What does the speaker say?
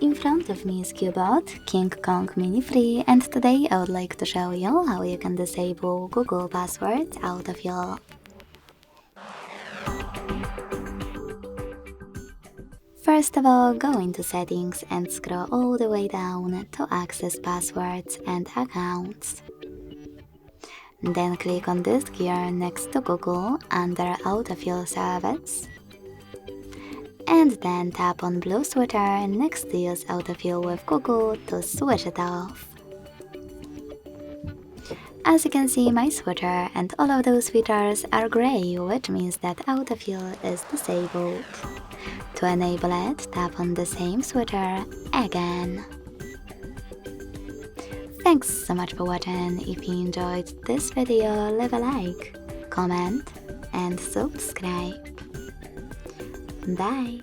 In front of me is Cubot King Kong Mini free, and today I would like to show you how you can disable Google Passwords Autofill. First of all, go into Settings and scroll all the way down to access passwords and accounts. Then click on this gear next to Google under Autofill Service. And then tap on blue sweater next to Use Autofill with Google to switch it off. As you can see, my sweater and all of those features are gray, which means that autofill is disabled. To enable it, tap on the same sweater again. Thanks so much for watching. If you enjoyed this video, leave a like, comment and subscribe. Bye!